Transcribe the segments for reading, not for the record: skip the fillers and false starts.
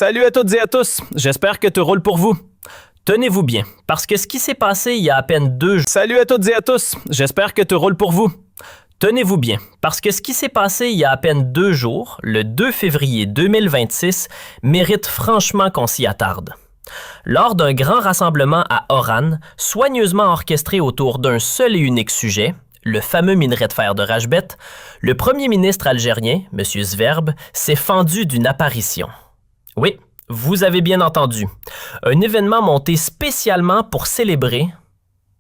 Salut à toutes et à tous, j'espère que tout roule pour vous. Tenez-vous bien, parce que ce qui s'est passé il y a à peine 2 jours... Salut à toutes et à tous, j'espère que tout roule pour vous. Tenez-vous bien, parce que ce qui s'est passé il y a à peine 2 jours, le 2 février 2026, mérite franchement qu'on s'y attarde. Lors d'un grand rassemblement à Oran, soigneusement orchestré autour d'un seul et unique sujet, le fameux minerai de fer de Rajbet, le premier ministre algérien, M. Zverb, s'est fendu d'une apparition. Oui, vous avez bien entendu, un événement monté spécialement pour célébrer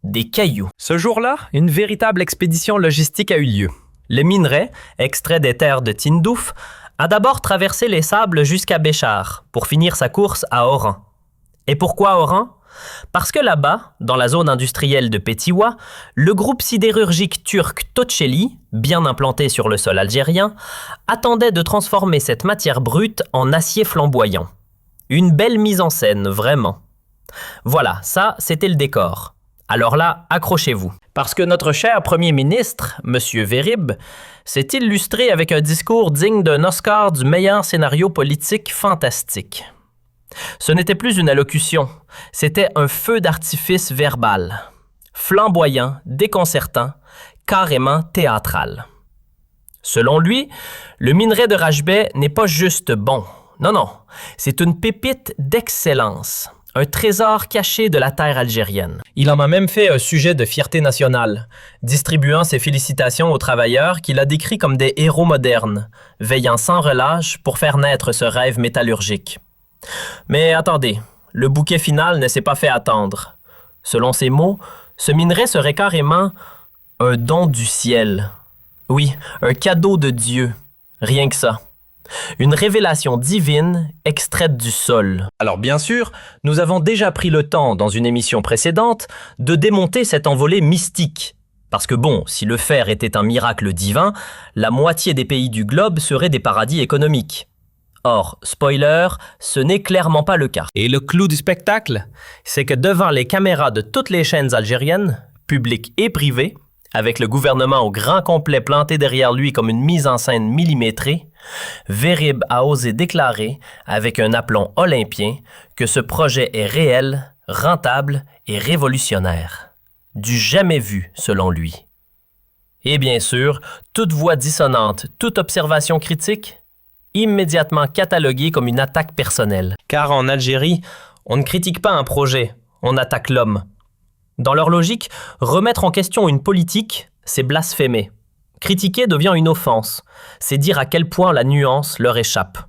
des cailloux. Ce jour-là, une véritable expédition logistique a eu lieu. Le minerai, extrait des terres de Tindouf, a d'abord traversé les sables jusqu'à Béchar pour finir sa course à Oran. Et pourquoi Oran? Parce que là-bas, dans la zone industrielle de Petiwa, le groupe sidérurgique turc Toçeli, bien implanté sur le sol algérien, attendait de transformer cette matière brute en acier flamboyant. Une belle mise en scène, vraiment. Voilà, ça, c'était le décor. Alors là, accrochez-vous. Parce que notre cher premier ministre, M. Vérib, s'est illustré avec un discours digne d'un Oscar du meilleur scénario politique fantastique. Ce n'était plus une allocution, c'était un feu d'artifice verbal. Flamboyant, déconcertant, carrément théâtral. Selon lui, le minerai de Rajbet n'est pas juste bon. Non, c'est une pépite d'excellence. Un trésor caché de la terre algérienne. Il en a même fait un sujet de fierté nationale, distribuant ses félicitations aux travailleurs qu'il a décrits comme des héros modernes, veillant sans relâche pour faire naître ce rêve métallurgique. Mais attendez, le bouquet final ne s'est pas fait attendre. Selon ses mots, ce minerai serait carrément un don du ciel. Oui, un cadeau de Dieu. Rien que ça. Une révélation divine extraite du sol. Alors bien sûr, nous avons déjà pris le temps, dans une émission précédente, de démonter cette envolée mystique. Parce que bon, si le fer était un miracle divin, la moitié des pays du globe seraient des paradis économiques. Or, spoiler, ce n'est clairement pas le cas. Et le clou du spectacle? C'est que devant les caméras de toutes les chaînes algériennes, publiques et privées, avec le gouvernement au grand complet planté derrière lui comme une mise en scène millimétrée, Vérib a osé déclarer, avec un aplomb olympien, que ce projet est réel, rentable et révolutionnaire. Du jamais vu, selon lui. Et bien sûr, toute voix dissonante, toute observation critique, immédiatement cataloguée comme une attaque personnelle. Car en Algérie, on ne critique pas un projet, on attaque l'homme. Dans leur logique, remettre en question une politique, c'est blasphémer. Critiquer devient une offense, c'est dire à quel point la nuance leur échappe.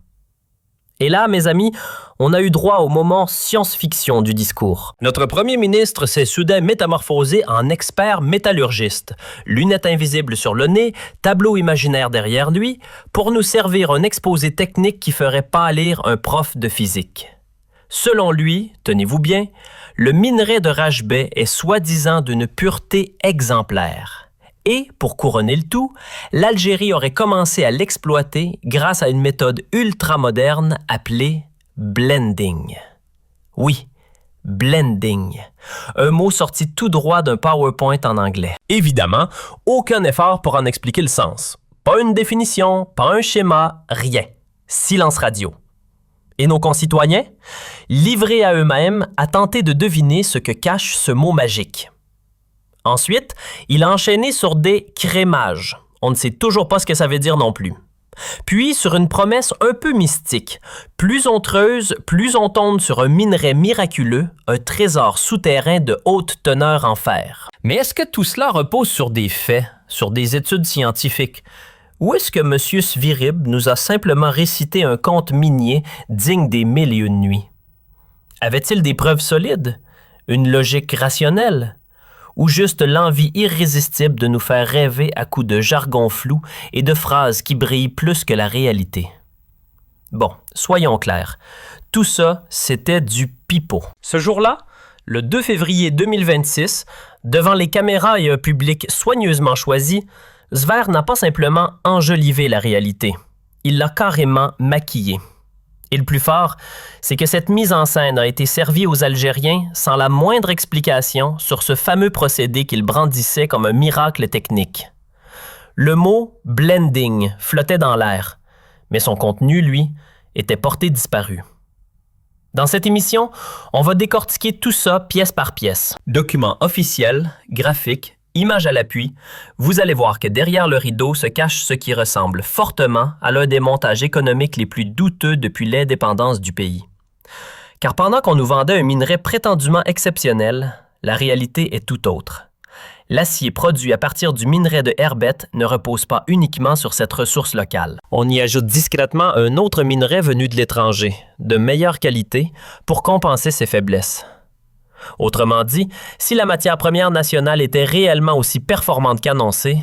Et là, mes amis, on a eu droit au moment science-fiction du discours. Notre premier ministre s'est soudain métamorphosé en expert métallurgiste, lunettes invisibles sur le nez, tableau imaginaire derrière lui, pour nous servir un exposé technique qui ferait pâlir un prof de physique. Selon lui, tenez-vous bien, le minerai de Rajbet est soi-disant d'une pureté exemplaire. Et, pour couronner le tout, l'Algérie aurait commencé à l'exploiter grâce à une méthode ultra-moderne appelée blending. Oui, blending. Un mot sorti tout droit d'un PowerPoint en anglais. Évidemment, aucun effort pour en expliquer le sens. Pas une définition, pas un schéma, rien. Silence radio. Et nos concitoyens, livrés à eux-mêmes, à tenter de deviner ce que cache ce mot magique. Ensuite, il a enchaîné sur des crémages. On ne sait toujours pas ce que ça veut dire non plus. Puis sur une promesse un peu mystique. Plus on creuse, plus on tombe sur un minerai miraculeux, un trésor souterrain de haute teneur en fer. Mais est-ce que tout cela repose sur des faits, sur des études scientifiques? Ou est-ce que M. Svirib nous a simplement récité un conte minier digne des 1001 nuits? Avait-il des preuves solides? Une logique rationnelle? Ou juste l'envie irrésistible de nous faire rêver à coups de jargon flou et de phrases qui brillent plus que la réalité? Bon, soyons clairs, tout ça, c'était du pipeau. Ce jour-là, le 2 février 2026, devant les caméras et un public soigneusement choisi, Zver n'a pas simplement enjolivé la réalité, il l'a carrément maquillée. Et le plus fort, c'est que cette mise en scène a été servie aux Algériens sans la moindre explication sur ce fameux procédé qu'il brandissait comme un miracle technique. Le mot « blending » flottait dans l'air, mais son contenu, lui, était porté disparu. Dans cette émission, on va décortiquer tout ça pièce par pièce. Documents officiels, graphiques, images à l'appui, vous allez voir que derrière le rideau se cache ce qui ressemble fortement à l'un des montages économiques les plus douteux depuis l'indépendance du pays. Car pendant qu'on nous vendait un minerai prétendument exceptionnel, la réalité est tout autre. L'acier produit à partir du minerai de Herbette ne repose pas uniquement sur cette ressource locale. On y ajoute discrètement un autre minerai venu de l'étranger, de meilleure qualité, pour compenser ses faiblesses. Autrement dit, si la matière première nationale était réellement aussi performante qu'annoncé,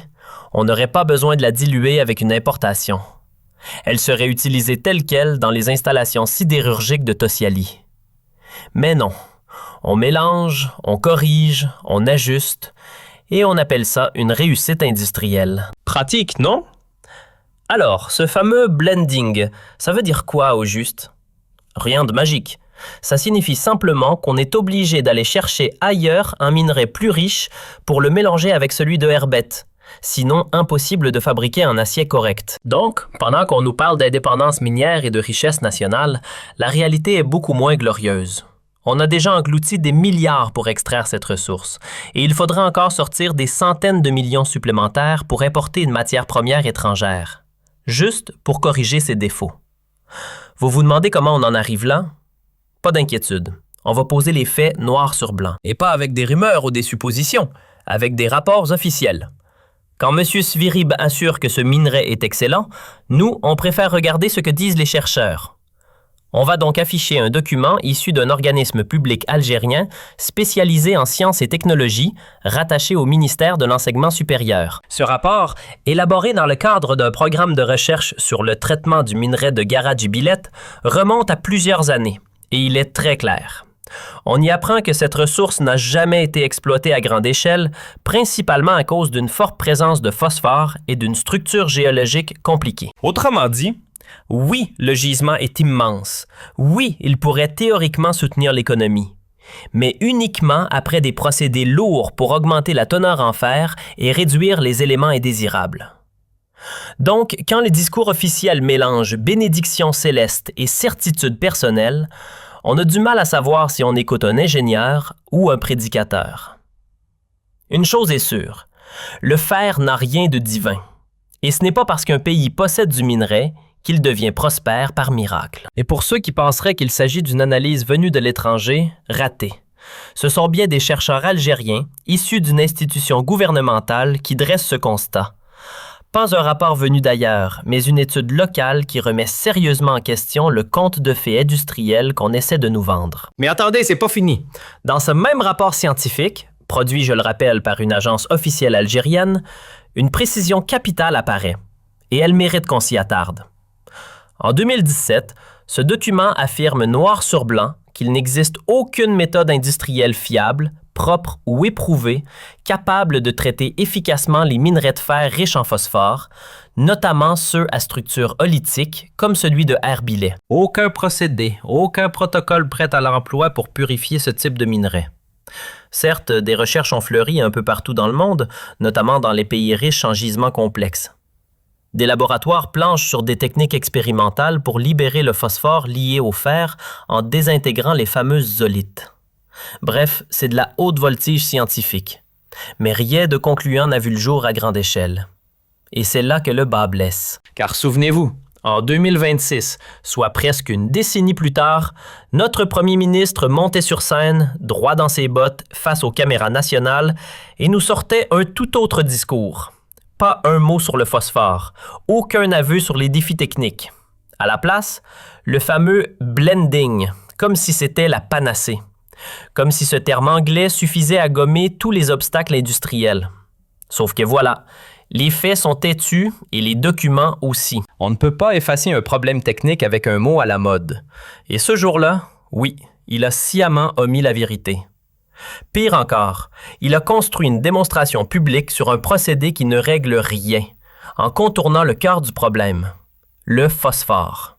on n'aurait pas besoin de la diluer avec une importation. Elle serait utilisée telle quelle dans les installations sidérurgiques de Tosiali. Mais non, on mélange, on corrige, on ajuste, et on appelle ça une réussite industrielle. Pratique, non? Alors, ce fameux blending, ça veut dire quoi au juste? Rien de magique. Ça signifie simplement qu'on est obligé d'aller chercher ailleurs un minerai plus riche pour le mélanger avec celui de Herbette. Sinon, impossible de fabriquer un acier correct. Donc, pendant qu'on nous parle d'indépendance minière et de richesse nationale, la réalité est beaucoup moins glorieuse. On a déjà englouti des milliards pour extraire cette ressource, et il faudra encore sortir des centaines de millions supplémentaires pour importer une matière première étrangère, juste pour corriger ses défauts. Vous vous demandez comment on en arrive là? Pas d'inquiétude, on va poser les faits noir sur blanc. Et pas avec des rumeurs ou des suppositions, avec des rapports officiels. Quand M. Svirib assure que ce minerai est excellent, nous, on préfère regarder ce que disent les chercheurs. On va donc afficher un document issu d'un organisme public algérien spécialisé en sciences et technologies, rattaché au ministère de l'Enseignement supérieur. Ce rapport, élaboré dans le cadre d'un programme de recherche sur le traitement du minerai de Garadjibilette, remonte à plusieurs années, et il est très clair. On y apprend que cette ressource n'a jamais été exploitée à grande échelle, principalement à cause d'une forte présence de phosphore et d'une structure géologique compliquée. Autrement dit, oui, le gisement est immense. Oui, il pourrait théoriquement soutenir l'économie. Mais uniquement après des procédés lourds pour augmenter la teneur en fer et réduire les éléments indésirables. Donc, quand les discours officiels mélangent bénédiction céleste et certitude personnelle, on a du mal à savoir si on écoute un ingénieur ou un prédicateur. Une chose est sûre, le fer n'a rien de divin. Et ce n'est pas parce qu'un pays possède du minerai qu'il devient prospère par miracle. Et pour ceux qui penseraient qu'il s'agit d'une analyse venue de l'étranger, raté. Ce sont bien des chercheurs algériens, issus d'une institution gouvernementale, qui dressent ce constat. Pas un rapport venu d'ailleurs, mais une étude locale qui remet sérieusement en question le conte de fées industriel qu'on essaie de nous vendre. Mais attendez, c'est pas fini. Dans ce même rapport scientifique, produit, je le rappelle, par une agence officielle algérienne, une précision capitale apparaît, et elle mérite qu'on s'y attarde. En 2017, ce document affirme noir sur blanc qu'il n'existe aucune méthode industrielle fiable, propre ou éprouvée, capable de traiter efficacement les minerais de fer riches en phosphore, notamment ceux à structure olytique, comme celui de Herbillet. Aucun procédé, aucun protocole prêt à l'emploi pour purifier ce type de minerai. Certes, des recherches ont fleuri un peu partout dans le monde, notamment dans les pays riches en gisements complexes. Des laboratoires planchent sur des techniques expérimentales pour libérer le phosphore lié au fer en désintégrant les fameuses zolites. Bref, c'est de la haute voltige scientifique. Mais rien de concluant n'a vu le jour à grande échelle. Et c'est là que le bât blesse. Car souvenez-vous, en 2026, soit presque une décennie plus tard, notre premier ministre montait sur scène, droit dans ses bottes, face aux caméras nationales, et nous sortait un tout autre discours. Pas un mot sur le phosphore, aucun aveu sur les défis techniques. À la place, le fameux « blending », comme si c'était la panacée. Comme si ce terme anglais suffisait à gommer tous les obstacles industriels. Sauf que voilà, les faits sont têtus et les documents aussi. On ne peut pas effacer un problème technique avec un mot à la mode. Et ce jour-là, oui, il a sciemment omis la vérité. Pire encore, il a construit une démonstration publique sur un procédé qui ne règle rien, en contournant le cœur du problème, le phosphore.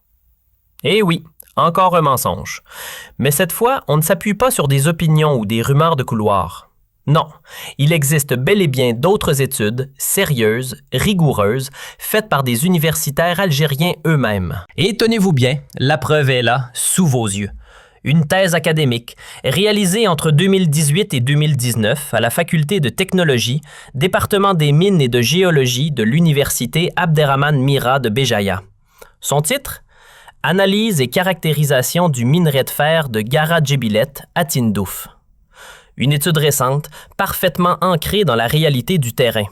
Eh oui, encore un mensonge. Mais cette fois, on ne s'appuie pas sur des opinions ou des rumeurs de couloir. Non, il existe bel et bien d'autres études, sérieuses, rigoureuses, faites par des universitaires algériens eux-mêmes. Et tenez-vous bien, la preuve est là, sous vos yeux. Une thèse académique réalisée entre 2018 et 2019 à la Faculté de technologie, département des mines et de géologie de l'Université Abderrahmane Mira de Béjaïa. Son titre? Analyse et caractérisation du minerai de fer de Gara Djebilet à Tindouf. Une étude récente, parfaitement ancrée dans la réalité du terrain.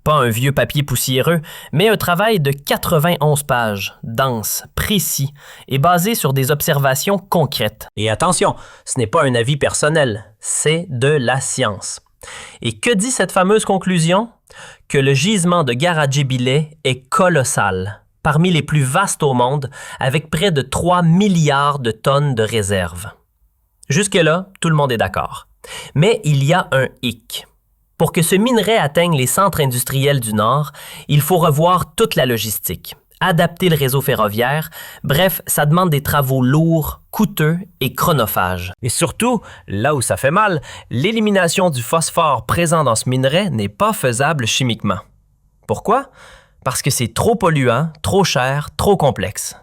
Pas un vieux papier poussiéreux, mais un travail de 91 pages, dense, précis et basé sur des observations concrètes. Et attention, ce n'est pas un avis personnel, c'est de la science. Et que dit cette fameuse conclusion? Que le gisement de Gara Djebilet est colossal, parmi les plus vastes au monde, avec près de 3 milliards de tonnes de réserves. Jusque-là, tout le monde est d'accord. Mais il y a un hic. Pour que ce minerai atteigne les centres industriels du Nord, il faut revoir toute la logistique, adapter le réseau ferroviaire, bref, ça demande des travaux lourds, coûteux et chronophages. Et surtout, là où ça fait mal, l'élimination du phosphore présent dans ce minerai n'est pas faisable chimiquement. Pourquoi? Parce que c'est trop polluant, trop cher, trop complexe.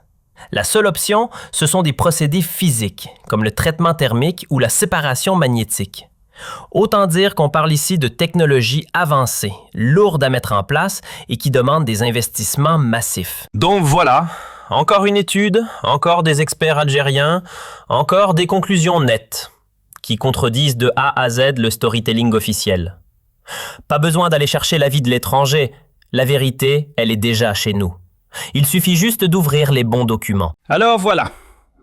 La seule option, ce sont des procédés physiques, comme le traitement thermique ou la séparation magnétique. Autant dire qu'on parle ici de technologies avancées, lourdes à mettre en place et qui demandent des investissements massifs. Donc voilà, encore une étude, encore des experts algériens, encore des conclusions nettes, qui contredisent de A à Z le storytelling officiel. Pas besoin d'aller chercher l'avis de l'étranger, la vérité, elle est déjà chez nous. Il suffit juste d'ouvrir les bons documents. Alors voilà.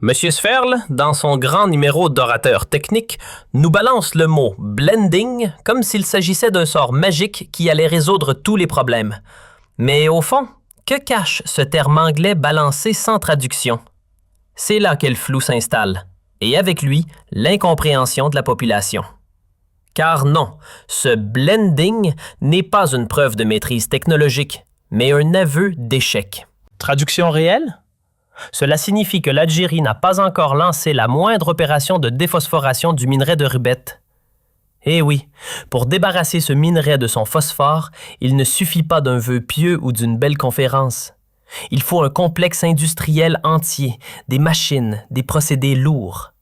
Monsieur Sferl, dans son grand numéro d'orateur technique, nous balance le mot « blending » comme s'il s'agissait d'un sort magique qui allait résoudre tous les problèmes. Mais au fond, que cache ce terme anglais balancé sans traduction? C'est là que le flou s'installe, et avec lui, l'incompréhension de la population. Car non, ce « blending » n'est pas une preuve de maîtrise technologique, mais un aveu d'échec. Traduction réelle? Cela signifie que l'Algérie n'a pas encore lancé la moindre opération de déphosphoration du minerai de rubette. Eh oui, pour débarrasser ce minerai de son phosphore, il ne suffit pas d'un vœu pieux ou d'une belle conférence. Il faut un complexe industriel entier, des machines, des procédés lourds.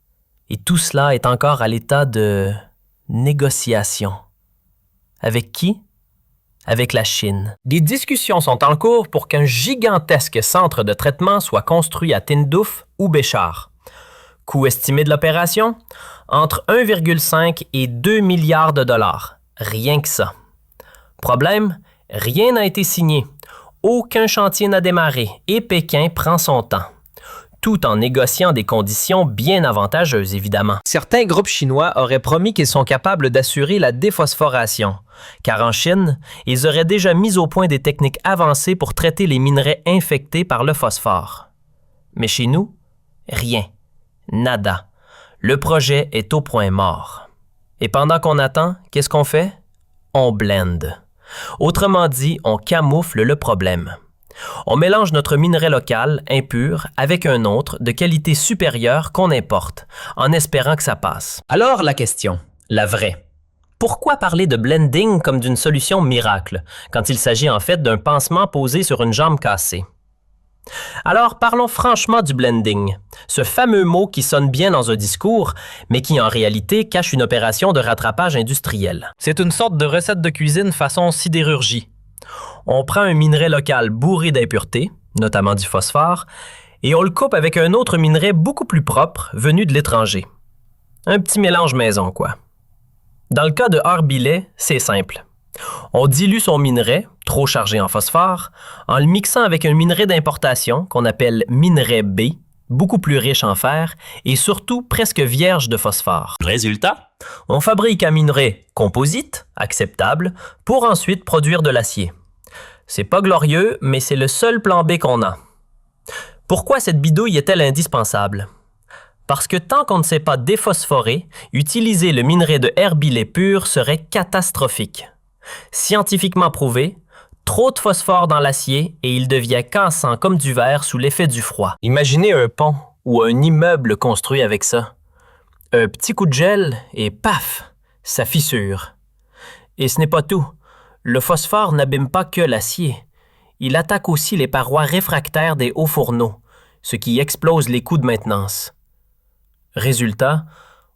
Et tout cela est encore à l'état de négociation. Avec qui? Avec la Chine. Des discussions sont en cours pour qu'un gigantesque centre de traitement soit construit à Tindouf ou Béchar. Coût estimé de l'opération? Entre 1,5 et 2 milliards de dollars. Rien que ça. Problème? Rien n'a été signé. Aucun chantier n'a démarré et Pékin prend son temps. Tout en négociant des conditions bien avantageuses, évidemment. Certains groupes chinois auraient promis qu'ils sont capables d'assurer la déphosphoration, car en Chine, ils auraient déjà mis au point des techniques avancées pour traiter les minerais infectés par le phosphore. Mais chez nous, rien. Nada. Le projet est au point mort. Et pendant qu'on attend, qu'est-ce qu'on fait? On blende. Autrement dit, on camoufle le problème. On mélange notre minerai local, impur, avec un autre de qualité supérieure qu'on importe, en espérant que ça passe. Alors la question, la vraie. Pourquoi parler de blending comme d'une solution miracle, quand il s'agit en fait d'un pansement posé sur une jambe cassée? Alors parlons franchement du blending, ce fameux mot qui sonne bien dans un discours, mais qui en réalité cache une opération de rattrapage industriel. C'est une sorte de recette de cuisine façon sidérurgie. On prend un minerai local bourré d'impuretés, notamment du phosphore, et on le coupe avec un autre minerai beaucoup plus propre venu de l'étranger. Un petit mélange maison, quoi. Dans le cas de Arbilais, c'est simple. On dilue son minerai, trop chargé en phosphore, en le mixant avec un minerai d'importation qu'on appelle minerai B, beaucoup plus riche en fer et surtout presque vierge de phosphore. Résultat, on fabrique un minerai composite, acceptable, pour ensuite produire de l'acier. C'est pas glorieux, mais c'est le seul plan B qu'on a. Pourquoi cette bidouille est-elle indispensable? Parce que tant qu'on ne sait pas déphosphorer, utiliser le minerai de Arbilais pur serait catastrophique. Scientifiquement prouvé, trop de phosphore dans l'acier et il devient cassant comme du verre sous l'effet du froid. Imaginez un pont ou un immeuble construit avec ça. Un petit coup de gel et paf, ça fissure. Et ce n'est pas tout. Le phosphore n'abîme pas que l'acier. Il attaque aussi les parois réfractaires des hauts fourneaux, ce qui explose les coûts de maintenance. Résultat,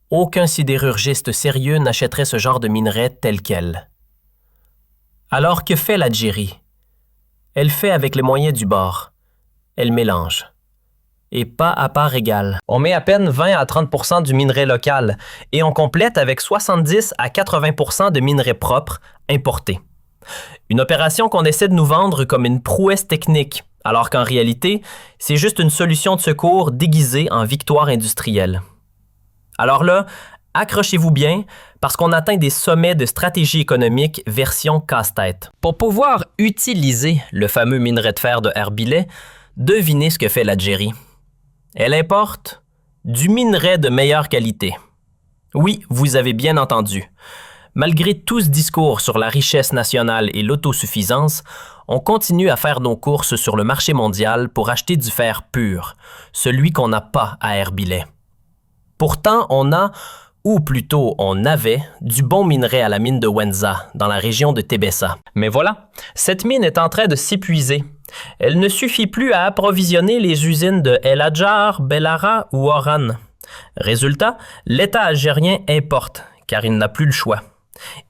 aucun sidérurgiste sérieux n'achèterait ce genre de minerai tel quel. Alors que fait l'Algérie? Elle fait avec les moyens du bord. Elle mélange. Et pas à part égale. On met à peine 20 à 30 % du minerai local et on complète avec 70 à 80 % de minerai propre importé. Une opération qu'on essaie de nous vendre comme une prouesse technique, alors qu'en réalité, c'est juste une solution de secours déguisée en victoire industrielle. Alors là, accrochez-vous bien, parce qu'on atteint des sommets de stratégie économique version casse-tête. Pour pouvoir utiliser le fameux minerai de fer de Erbilay, devinez ce que fait l'Algérie. Elle importe du minerai de meilleure qualité. Oui, vous avez bien entendu. Malgré tout ce discours sur la richesse nationale et l'autosuffisance, on continue à faire nos courses sur le marché mondial pour acheter du fer pur, celui qu'on n'a pas à Erbilay. Pourtant, on a, ou plutôt on avait, du bon minerai à la mine de Wenza, dans la région de Tébessa. Mais voilà, cette mine est en train de s'épuiser. Elle ne suffit plus à approvisionner les usines de El Hadjar, Bellara ou Oran. Résultat, l'État algérien importe, car il n'a plus le choix.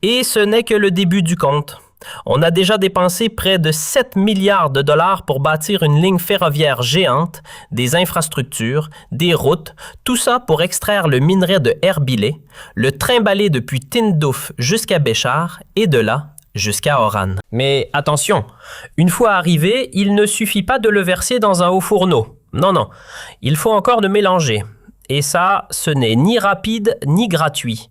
Et ce n'est que le début du compte. On a déjà dépensé près de 7 milliards de dollars pour bâtir une ligne ferroviaire géante, des infrastructures, des routes, tout ça pour extraire le minerai de Erbilay, le trimballer depuis Tindouf jusqu'à Béchar et de là jusqu'à Oran. Mais attention, une fois arrivé, il ne suffit pas de le verser dans un haut fourneau. Non, il faut encore le mélanger. Et ça, ce n'est ni rapide ni gratuit.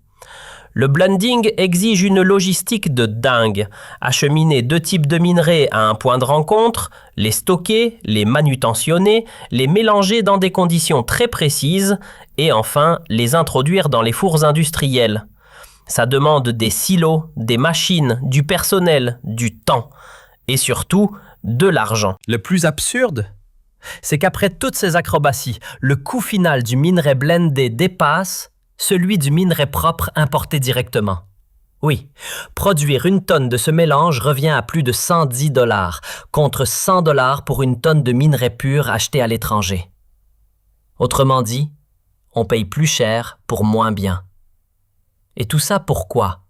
Le blending exige une logistique de dingue. Acheminer 2 types de minerais à un point de rencontre, les stocker, les manutentionner, les mélanger dans des conditions très précises et enfin les introduire dans les fours industriels. Ça demande des silos, des machines, du personnel, du temps et surtout de l'argent. Le plus absurde, c'est qu'après toutes ces acrobaties, le coût final du minerai blendé dépasse celui du minerai propre importé directement. Oui, produire une tonne de ce mélange revient à plus de 110 $, contre 100 $ pour une tonne de minerai pur acheté à l'étranger. Autrement dit, on paye plus cher pour moins bien. Et tout ça pourquoi?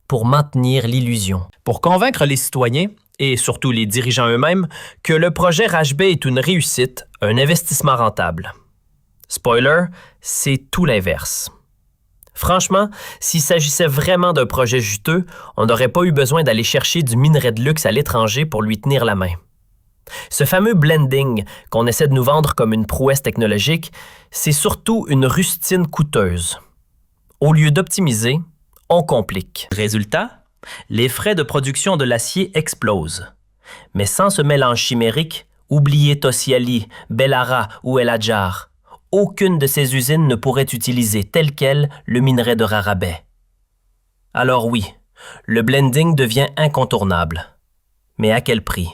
Pour maintenir l'illusion. Pour convaincre les citoyens, et surtout les dirigeants eux-mêmes, que le projet Rajbay est une réussite, un investissement rentable. Spoiler, c'est tout l'inverse. Franchement, s'il s'agissait vraiment d'un projet juteux, on n'aurait pas eu besoin d'aller chercher du minerai de luxe à l'étranger pour lui tenir la main. Ce fameux blending qu'on essaie de nous vendre comme une prouesse technologique, c'est surtout une rustine coûteuse. Au lieu d'optimiser, on complique. Résultat, les frais de production de l'acier explosent. Mais sans ce mélange chimérique, oubliez Tossi Ali, Bellara ou El Hadjar. Aucune de ces usines ne pourrait utiliser tel quel le minerai de Rarabais. Alors oui, le blending devient incontournable. Mais à quel prix?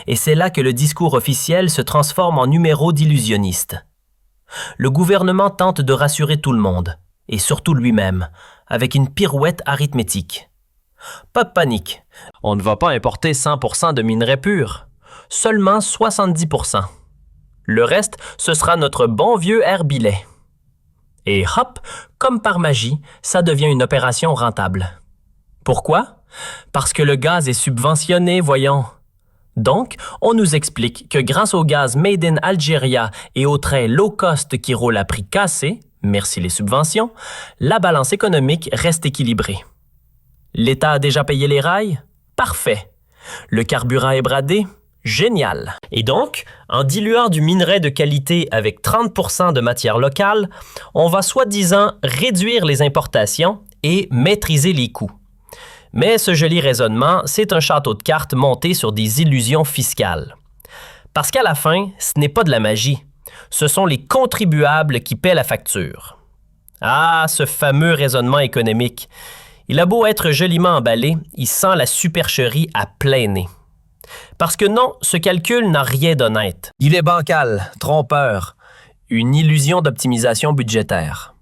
Et c'est là que le discours officiel se transforme en numéro d'illusionniste. Le gouvernement tente de rassurer tout le monde, et surtout lui-même, avec une pirouette arithmétique. Pas de panique, on ne va pas importer 100% de minerai pur, seulement 70%. Le reste, ce sera notre bon vieux Erbilay. Et hop, comme par magie, ça devient une opération rentable. Pourquoi? Parce que le gaz est subventionné, voyons. Donc, on nous explique que grâce au gaz Made in Algeria et aux trains low cost qui roulent à prix cassé, merci les subventions, la balance économique reste équilibrée. L'État a déjà payé les rails? Parfait. Le carburant est bradé? Génial! Et donc, en diluant du minerai de qualité avec 30% de matière locale, on va soi-disant réduire les importations et maîtriser les coûts. Mais ce joli raisonnement, c'est un château de cartes monté sur des illusions fiscales. Parce qu'à la fin, ce n'est pas de la magie. Ce sont les contribuables qui paient la facture. Ah, ce fameux raisonnement économique. Il a beau être joliment emballé, il sent la supercherie à plein nez. Parce que non, ce calcul n'a rien d'honnête. Il est bancal, trompeur, une illusion d'optimisation budgétaire.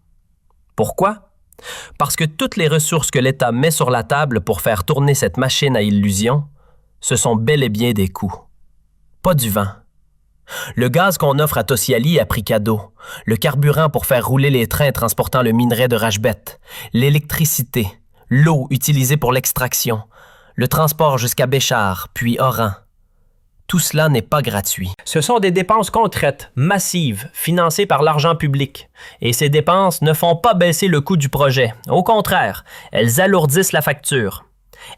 Pourquoi? Parce que toutes les ressources que l'État met sur la table pour faire tourner cette machine à illusion, ce sont bel et bien des coûts. Pas du vent. Le gaz qu'on offre à Tosiali a pris cadeau, le carburant pour faire rouler les trains transportant le minerai de Rajbet, l'électricité, l'eau utilisée pour l'extraction, le transport jusqu'à Béchar, puis Oran. Tout cela n'est pas gratuit. Ce sont des dépenses concrètes, massives, financées par l'argent public. Et ces dépenses ne font pas baisser le coût du projet. Au contraire, elles alourdissent la facture.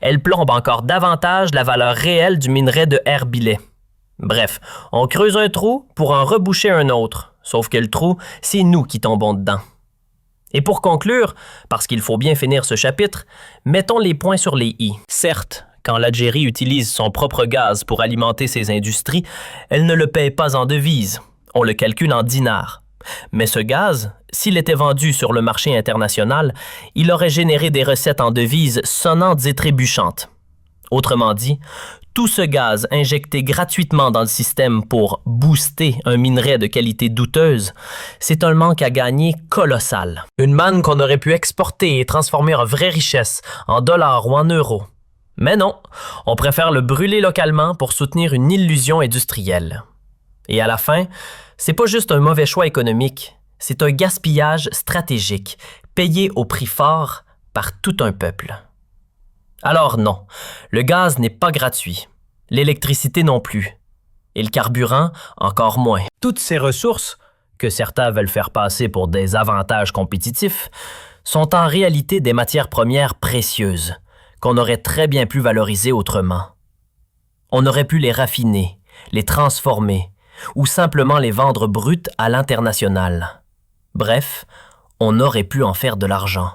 Elles plombent encore davantage la valeur réelle du minerai de Erbilé. Bref, on creuse un trou pour en reboucher un autre. Sauf que le trou, c'est nous qui tombons dedans. Et pour conclure, parce qu'il faut bien finir ce chapitre, mettons les points sur les i. Certes, quand l'Algérie utilise son propre gaz pour alimenter ses industries, elle ne le paye pas en devises. On le calcule en dinars. Mais ce gaz, s'il était vendu sur le marché international, il aurait généré des recettes en devises sonnantes et trébuchantes. Autrement dit, tout ce gaz injecté gratuitement dans le système pour booster un minerai de qualité douteuse, c'est un manque à gagner colossal. Une manne qu'on aurait pu exporter et transformer en vraie richesse, en dollars ou en euros. Mais non, on préfère le brûler localement pour soutenir une illusion industrielle. Et à la fin, c'est pas juste un mauvais choix économique, c'est un gaspillage stratégique, payé au prix fort par tout un peuple. Alors non, le gaz n'est pas gratuit, l'électricité non plus, et le carburant encore moins. Toutes ces ressources, que certains veulent faire passer pour des avantages compétitifs, sont en réalité des matières premières précieuses, qu'on aurait très bien pu valoriser autrement. On aurait pu les raffiner, les transformer, ou simplement les vendre brutes à l'international. Bref, on aurait pu en faire de l'argent,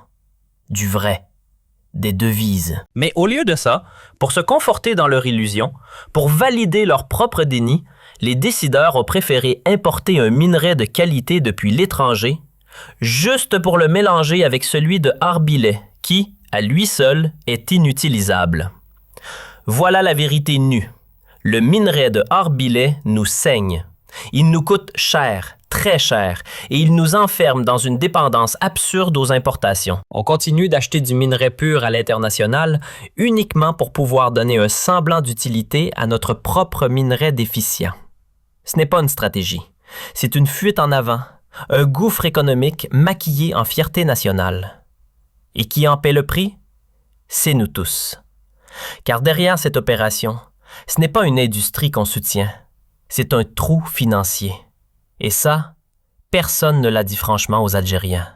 du vrai, des devises. Mais au lieu de ça, pour se conforter dans leur illusion, pour valider leur propre déni, les décideurs ont préféré importer un minerai de qualité depuis l'étranger, juste pour le mélanger avec celui de Arbilé, qui, à lui seul, est inutilisable. Voilà la vérité nue. Le minerai de Arbilé nous saigne. Il nous coûte cher, très cher, et il nous enferme dans une dépendance absurde aux importations. On continue d'acheter du minerai pur à l'international uniquement pour pouvoir donner un semblant d'utilité à notre propre minerai déficient. Ce n'est pas une stratégie. C'est une fuite en avant, un gouffre économique maquillé en fierté nationale. Et qui en paie le prix? C'est nous tous. Car derrière cette opération, ce n'est pas une industrie qu'on soutient, c'est un trou financier. Et ça, personne ne l'a dit franchement aux Algériens.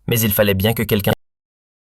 Mais il fallait bien que quelqu'un